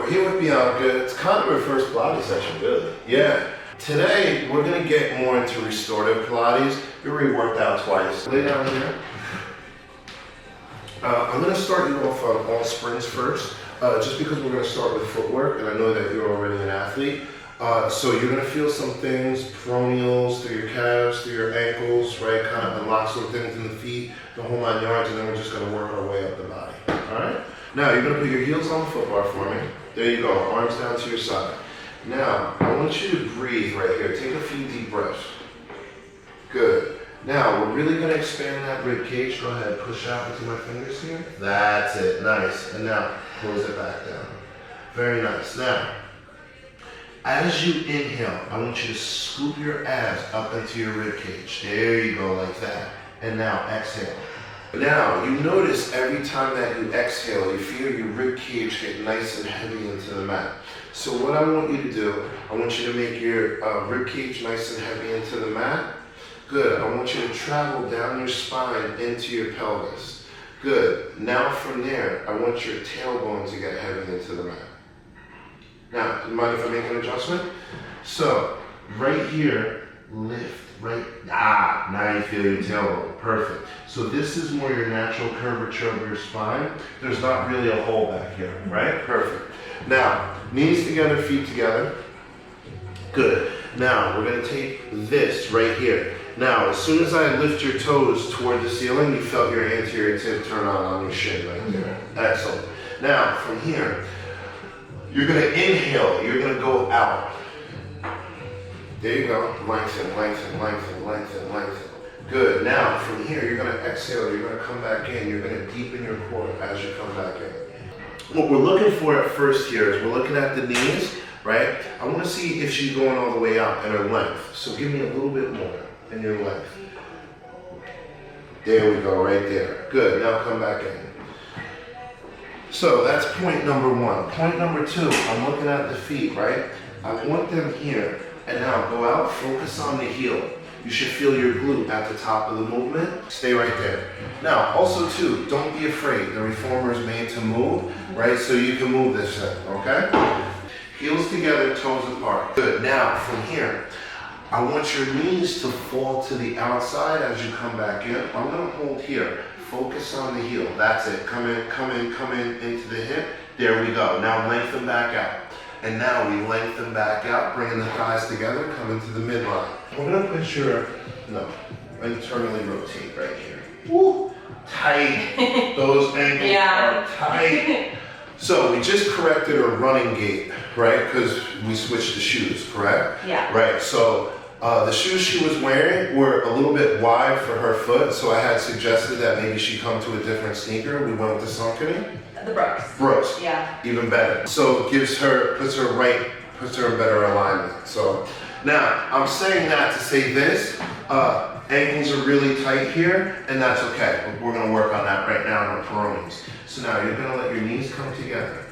we're here with Bianca. It's kind of her first Pilates session, really. Yeah. Today, we're going to get more into restorative Pilates. We already worked out twice. Lay down here. I'm going to start you off on all springs first, just because we're going to start with footwork, and I know that you're already an athlete. So you're going to feel some things, peroneals, through your calves, through your ankles, right? Kind of unlock some things in the feet, the whole 9 yards, and then we're just going to work our way up the body. All right? Now, you're going to put your heels on the foot bar for me. There you go, arms down to your side. Now, I want you to breathe right here. Take a few deep breaths. Good. Now, we're really going to expand that rib cage. Go ahead, push out into my fingers here. That's it, nice. And now, close it back down. Very nice. Now, as you inhale, I want you to scoop your abs up into your rib cage. There you go, like that. And now, exhale. Now, you notice every time that you exhale, you feel your rib cage get nice and heavy into the mat. So what I want you to do, I want you to make your rib cage nice and heavy into the mat. Good. I want you to travel down your spine into your pelvis. Good. Now from there, I want your tailbone to get heavy into the mat. Now, do you mind if I make an adjustment? So, right here, lift, right, now you feel your tailbone, perfect. So this is more your natural curvature of your spine. There's not really a hole back here, right? Perfect. Now, knees together, feet together. Good. Now, we're gonna take this right here. Now, as soon as I lift your toes toward the ceiling, you felt your anterior tip turn on your shin right there. Excellent. Now, from here, you're gonna inhale, you're gonna go out. There you go, lengthen, lengthen, lengthen, lengthen, lengthen. Good, now from here, you're gonna exhale, you're gonna come back in, you're gonna deepen your core as you come back in. What we're looking for at first here is we're looking at the knees, right? I wanna see if she's going all the way out in her length. So give me a little bit more in your length. There we go, right there. Good, now come back in. So that's point number one. Point number two, I'm looking at the feet, right? I want them here. And now go out, focus on the heel. You should feel your glute at the top of the movement. Stay right there. Now, also too, don't be afraid. The reformer is made to move, right? So you can move this thing, okay? Heels together, toes apart. Good, now from here, I want your knees to fall to the outside as you come back in. I'm gonna hold here. Focus on the heel. That's it. Come in, come in, come in into the hip. There we go. Now lengthen back out. And now we lengthen back out, bringing the thighs together, come into the midline. We're gonna put your, internally rotate right here. Woo, tight. Those ankles are tight. So we just corrected her running gait, right? Because we switched the shoes, correct? Yeah. Right, so the shoes she was wearing were a little bit wide for her foot, so I had suggested that maybe she come to a different sneaker. We went with the Saucony. The Brooks. Brooks. Yeah. Even better. So puts her in better alignment. So now I'm saying that to say this, ankles are really tight here, and that's okay. We're gonna work on that right now in our peroneals. So now you're gonna let your knees come together.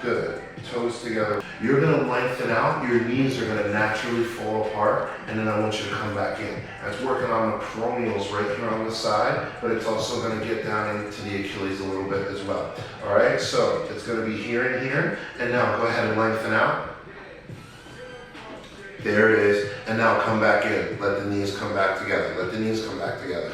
Good. Toes together. You're gonna lengthen out, your knees are gonna naturally fall apart, and then I want you to come back in. That's working on the peroneals right here on the side, but it's also gonna get down into the Achilles a little bit as well. All right, so it's gonna be here and here, and now go ahead and lengthen out. There it is, and now come back in. Let the knees come back together. Let the knees come back together.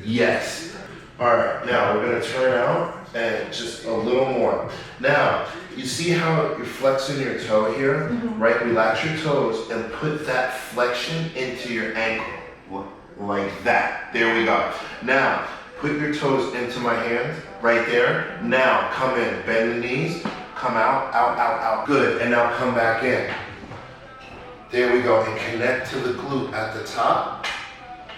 Yes. All right, now we're gonna turn out and just a little more. Now, you see how you're flexing your toe here, right? Relax your toes and put that flexion into your ankle, like that. There we go. Now, put your toes into my hand, right there. Now, come in, bend the knees, come out, out, out, out. Good, and now come back in. There we go, and connect to the glute at the top.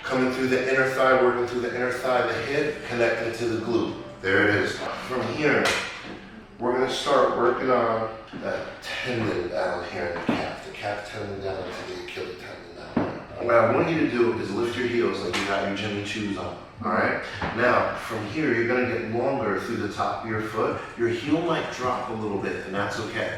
Coming through the inner thigh, working through the inner thigh, the hip, connecting to the glute. There it is. From here, we're gonna start working on that tendon down here in the calf tendon down to the Achilles tendon down. What I want you to do is lift your heels like you got your Jimmy Choos on, all right? Now, from here, you're gonna get longer through the top of your foot. Your heel might drop a little bit, and that's okay.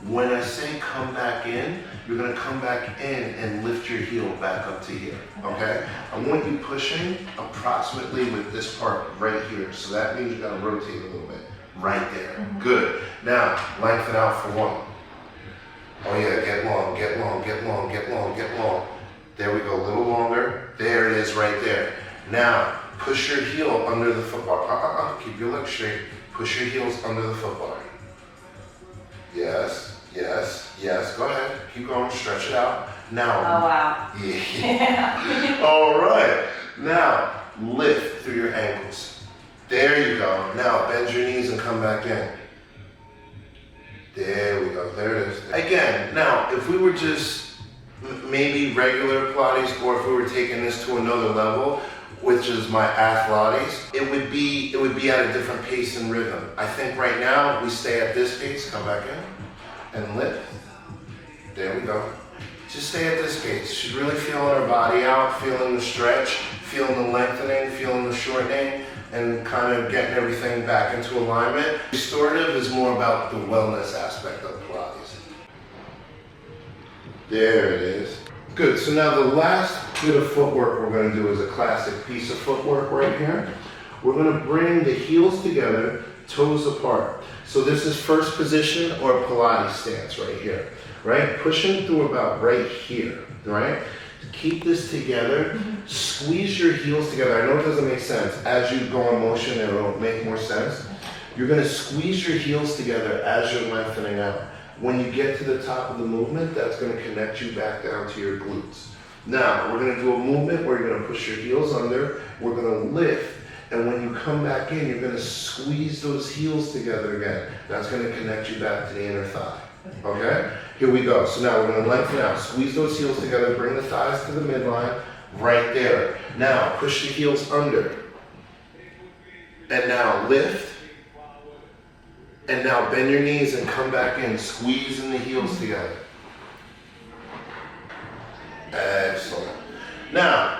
When I say come back in, you're gonna come back in and lift your heel back up to here, okay? I want you pushing approximately with this part right here. So that means you gotta rotate a little bit. right there. Good. Now, lengthen out for one. Oh yeah, get long, get long, get long, get long, get long. There we go, a little longer. There it is right there. Now, push your heel under the foot bar. Keep your legs straight. Push your heels under the foot bar. Yes, yes, yes. Go ahead. Keep going. Stretch it out. Now. Oh, wow. Yeah. All right. Now, lift through your ankles. There you go. Now, bend your knees and come back in. There we go. There it is. Again, now, if we were just maybe regular Pilates, or if we were taking this to another level, which is my Pilates, it would be at a different pace and rhythm. I think right now we stay at this pace, come back in, and lift. There we go. Just stay at this pace. She's really feeling her body out, feeling the stretch, feeling the lengthening, feeling the shortening, and kind of getting everything back into alignment. Restorative is more about the wellness aspect of Pilates. There it is. Good, so now the last bit of footwork we're going to do is a classic piece of footwork right here. We're going to bring the heels together, toes apart. So this is first position or Pilates stance right here, right? Pushing through about right here, right? Keep this together, squeeze your heels together. I know it doesn't make sense. As you go in motion, it'll make more sense. You're going to squeeze your heels together as you're lengthening out. When you get to the top of the movement, that's going to connect you back down to your glutes. Now, we're going to do a movement where you're going to push your heels under, we're going to lift, and when you come back in, you're going to squeeze those heels together again. That's going to connect you back to the inner thigh. Okay? Here we go. So now we're going to lengthen out. Squeeze those heels together, bring the thighs to the midline, right there. Now, push the heels under. And now lift. And now bend your knees and come back in, squeezing the heels together. Excellent. Now,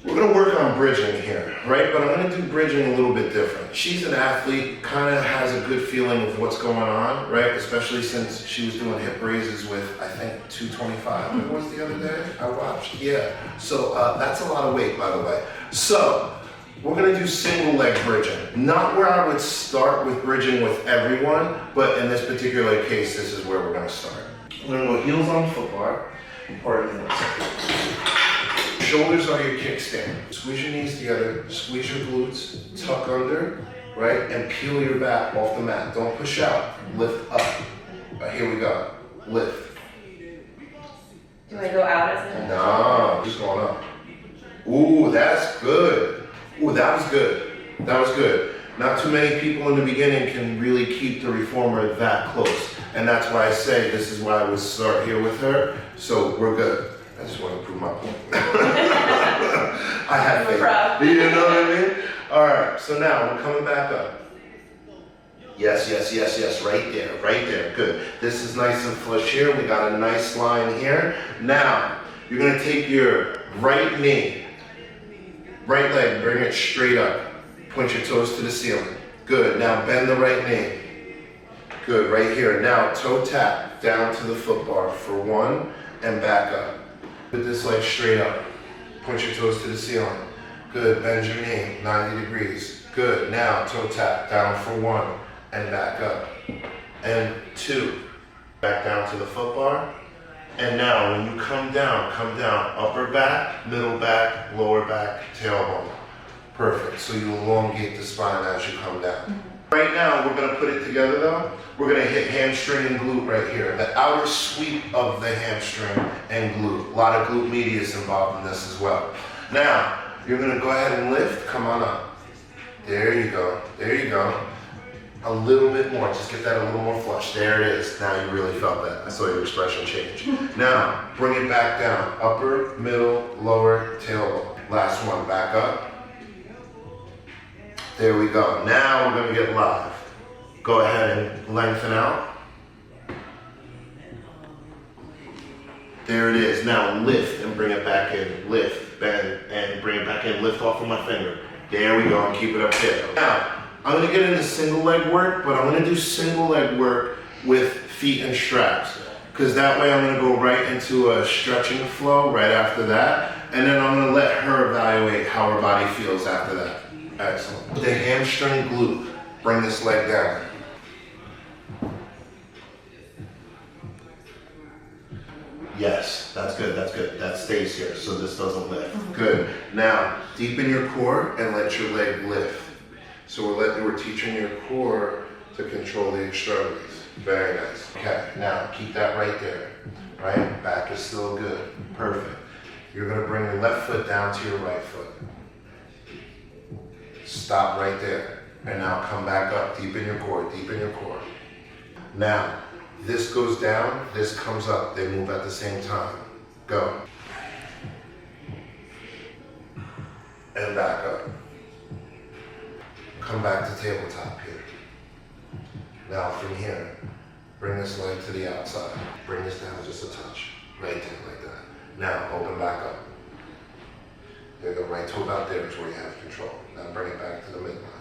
we're going to work on bridging here, right? But I'm going to do bridging a little bit different. She's an athlete, kind of has a good feeling of what's going on, right? Especially since she was doing hip raises with, I think, 225. It was the other day I watched. Yeah. So that's a lot of weight, by the way. So we're going to do single leg bridging. Not where I would start with bridging with everyone, but in this particular case, this is where we're going to start. We're going to go heels on foot bar. Shoulders are your kickstand. Squeeze your knees together, squeeze your glutes, tuck under, right? And peel your back off the mat. Don't push out, lift up. Right, here we go, lift. Do I go out as it? No, just going up. Ooh, that's good. Ooh, that was good. That was good. Not too many people in the beginning can really keep the reformer that close. And that's why I say this is why I would start here with her. So we're good. I just want to prove my point. I have faith. You know what I mean? All right, so now we're coming back up. Yes, yes, yes, yes, right there, good. This is nice and flush here. We got a nice line here. Now, you're going to take your right knee, right leg, bring it straight up. Point your toes to the ceiling. Good, now bend the right knee. Good, right here. Now, toe tap down to the foot bar for one and back up. Put this leg straight up. Point your toes to the ceiling. Good, bend your knee, 90 degrees. Good, now toe tap down for one and back up. And two, back down to the foot bar. And now when you come down, upper back, middle back, lower back, tailbone. Perfect, so you elongate the spine as you come down. Right now, we're gonna put it together though. We're gonna hit hamstring and glute right here. The outer sweep of the hamstring and glute. A lot of glute medius involved in this as well. Now, you're gonna go ahead and lift, come on up. There you go, there you go. A little bit more, just get that a little more flush. There it is, now you really felt that. I saw your expression change. Now, bring it back down. Upper, middle, lower, tailbone. Last one, back up. There we go. Now we're going to get live. Go ahead and lengthen out. There it is. Now lift and bring it back in. Lift, bend, and bring it back in. Lift off of my finger. There we go, and keep it up there. Now, I'm going to get into single leg work, but I'm going to do single leg work with feet and straps. Because that way I'm going to go right into a stretching flow right after that. And then I'm going to let her evaluate how her body feels after that. Excellent. The hamstring glute Bring this leg down. Yes, that's good, that's good. That stays here, so this doesn't lift. Good. Now, deepen your core and let your leg lift. So we're teaching your core to control the extremities. Very nice. Okay, now keep that right there. Right? Back is still good. Perfect. You're gonna bring your left foot down to your right foot. Stop right there. And now come back up. Deepen your core, deepen your core. Now, this goes down, this comes up. They move at the same time. Go. And back up. Come back to tabletop here. Now from here, bring this leg to the outside. Bring this down just a touch. Right there, like that. Now, open back up. There you go, right toe out there is where you have control. Now bring it back to the midline.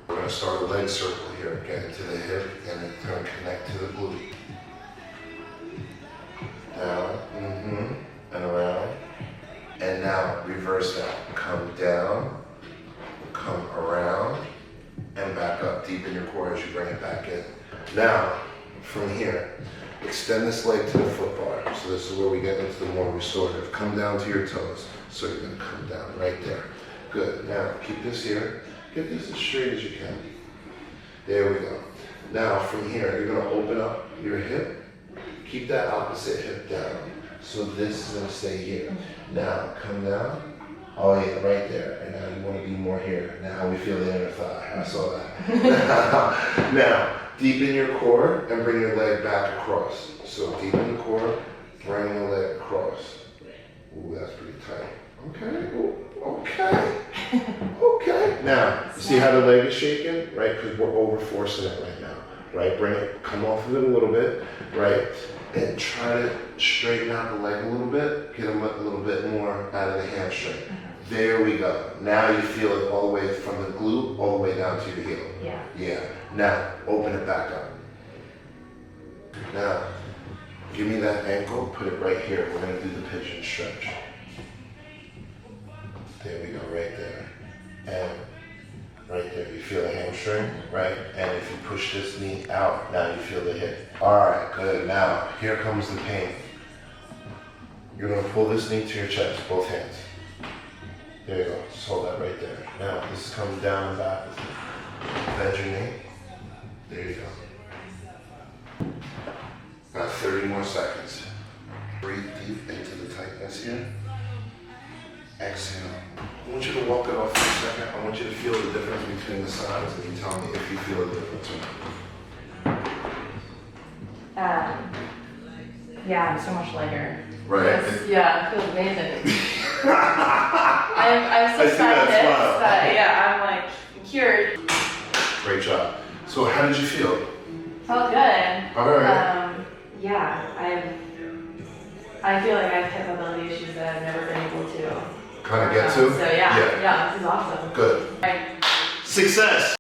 We're gonna start a leg circle here. Get into the hip, and it's gonna connect to the glute. Down, and around. And now, reverse that. Come down, come around, and back up. Deepen your core as you bring it back in. Now, from here, extend this leg to the foot bar. So this is where we get into the more restorative. Come down to your toes. So you're gonna come down right there. Good, now keep this here. Get this as straight as you can. There we go. Now from here, you're gonna open up your hip. Keep that opposite hip down. So this is gonna stay here. Now, come down. Oh yeah, right there. And now you wanna be more here. Now we feel the inner thigh, I saw that. Now, deepen your core and bring your leg back across. So deepen the core, bring the leg across. Ooh, that's pretty tight. Okay, ooh, okay, okay. Now, you see how the leg is shaking, right? Because we're over forcing it right now, right? Bring it, come off of it a little bit, right? And try to straighten out the leg a little bit, get a little bit more out of the hamstring. There we go. Now you feel it all the way from the glute, all the way down to your heel. Yeah. Yeah. Now, open it back up. Now, give me that ankle, put it right here. We're gonna do the pigeon stretch. There we go, right there. And right there, you feel the hamstring, right? And if you push this knee out, now you feel the hip. All right, good. Now, here comes the pain. You're gonna pull this knee to your chest, both hands. There you go, just hold that right there. Now, this comes down and back. Bend your knee. There you go. About 30 more seconds. Breathe deep into the tightness here. Exhale. I want you to walk it off for a second. I want you to feel the difference between the sides, and you tell me if you feel the difference or not. Yeah, I'm so much lighter. Right? Yeah, it feels amazing. I'm so excited that, yeah, I'm like cured. Great job. So how did you feel? Felt good. All right. Yeah, I feel like I have hip mobility issues that I've never been able to Kind of get to? So yeah, this is awesome. Good. Right. Success.